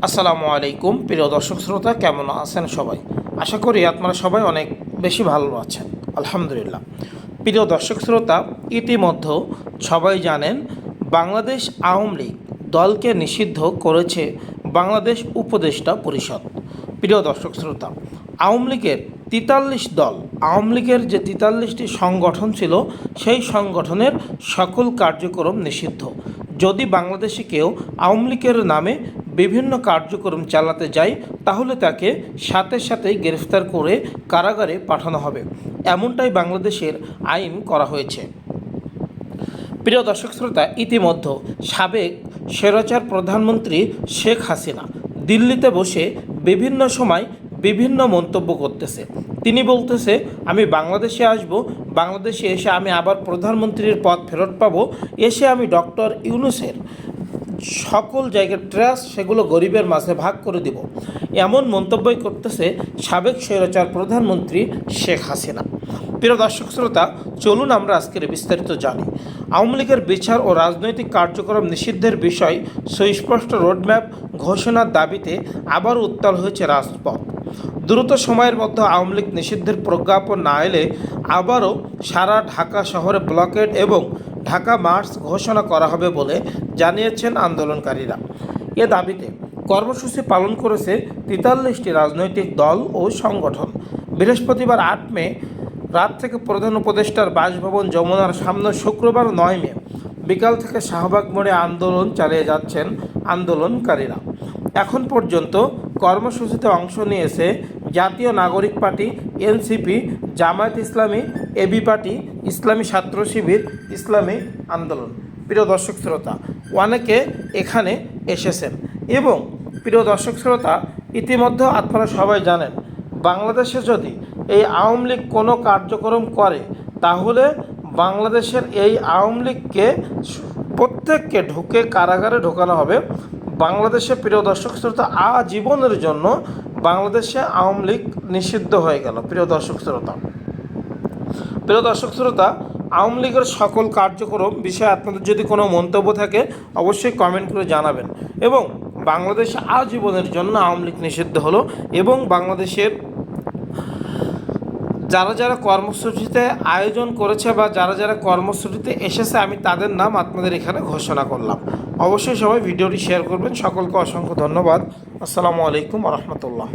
আসসালামু আলাইকুম প্রিয় দর্শক শ্রোতা, কেমন আছেন সবাই? আশা করি আপনারা সবাই অনেক বেশি ভালো আছেন, আলহামদুলিল্লাহ। প্রিয় দর্শক শ্রোতা, ইতিমধ্যে সবাই জানেন বাংলাদেশ আওয়ামী লীগ দলকে নিষিদ্ধ করেছে বাংলাদেশ উপদেষ্টা পরিষদ। প্রিয় দর্শক শ্রোতা, আওয়ামী লীগের ৪৩ দল, আওয়ামী লীগের যে ৪৩টি সংগঠন ছিল সেই সংগঠনের সকল কার্যক্রম নিষিদ্ধ। যদি বাংলাদেশে কেউ আওয়ামী লীগের নামে বিভিন্ন কার্যক্রম চালাতে যায় তাহলে তাকে সাথে সাথেই গ্রেফতার করে কারাগারে পাঠানো হবে, এমনটাই বাংলাদেশের আইন করা হয়েছে। প্রিয় দর্শক শ্রোতা, ইতিমধ্যে সাবেক স্বৈরাচার প্রধানমন্ত্রী শেখ হাসিনা দিল্লিতে বসে বিভিন্ন সময় বিভিন্ন মন্তব্য করতেছে। তিনি বলতেছে, আমি বাংলাদেশে আসব, বাংলাদেশে এসে আমি আবার প্রধানমন্ত্রীর পদ ফেরত পাবো, এসে আমি ডক্টর ইউনূসের সকল জায়গার ট্রাস্ট সেগুলো গরিবের মাঝে ভাগ করে দিব, এমন মন্তব্যই করতেছে সাবেক স্বৈরাচার প্রধানমন্ত্রী শেখ হাসিনা। প্রিয় দর্শক শ্রোতা, চলুন আমরা আজকের বিস্তারিত জানি। আওয়ামী লীগের বিচার ও রাজনৈতিক কার্যক্রম নিষিদ্ধের বিষয় সুস্পষ্ট রোডম্যাপ ঘোষণার দাবিতে আবারও উত্তাল হয়েছে রাজপথ। দ্রুত সময়ের মধ্যে আওয়ামী লীগ নিষিদ্ধের প্রজ্ঞাপন না এলে আবারও সারা ঢাকা শহরে ব্লকেড এবং ঢাকা মার্চ ঘোষণা করা হবে বলে জানিয়েছেন আন্দোলনকারীরা। এ দাবিতে কর্মসূচি পালন করেছে ৪৩টি রাজনৈতিক দল ও সংগঠন। বৃহস্পতিবার ৮ মে রাত থেকে প্রধান উপদেষ্টার বাসভবন যমুনার সামনে, শুক্রবার ৯ মে বিকাল থেকে শাহবাগ মোড়ে আন্দোলন চালিয়ে যাচ্ছেন আন্দোলনকারীরা। এখন পর্যন্ত কর্মসূচিতে অংশ নিয়েছে জাতীয় নাগরিক পার্টি, এনসিপি, জামায়াত ইসলামী, এবি পার্টি, ইসলামী ছাত্র শিবির, ইসলামী আন্দোলন। প্রিয় দর্শক শ্রোতা, অনেকে এখানে এসেছেন এবং প্রিয় দর্শক শ্রোতা, ইতিমধ্যে আপনারা সবাই জানেন বাংলাদেশে যদি এই আওয়ামী লীগ কোনো কার্যক্রম করে তাহলে বাংলাদেশের এই আওয়ামী লীগকে প্রত্যেককে ঢুকে কারাগারে ঢোকানো হবে। বাংলাদেশে প্রিয় দর্শক শ্রোতা, আজীবনের জন্য বাংলাদেশে আওয়ামী লীগ নিষিদ্ধ হয়ে গেল। প্রিয় দর্শক শ্রোতা, আওয়ামী লীগের সকল কার্যক্রম বিষয়ে আপনাদের যদি কোনো মন্তব্য থাকে অবশ্যই কমেন্ট করে জানাবেন। এবং বাংলাদেশে আজীবনের জন্য আওয়ামী লীগ নিষিদ্ধ হলো এবং বাংলাদেশের যারা যারা কর্মসূচিতে আয়োজন করেছে বা যারা যারা কর্মসূচিতে এসেছে আমি তাদের নাম আপনাদের এখানে ঘোষণা করলাম। অবশ্যই সবাই ভিডিওটি শেয়ার করবেন। সকলকে অসংখ্য ধন্যবাদ। আসসালামু আলাইকুম ওয়া রাহমাতুল্লাহ।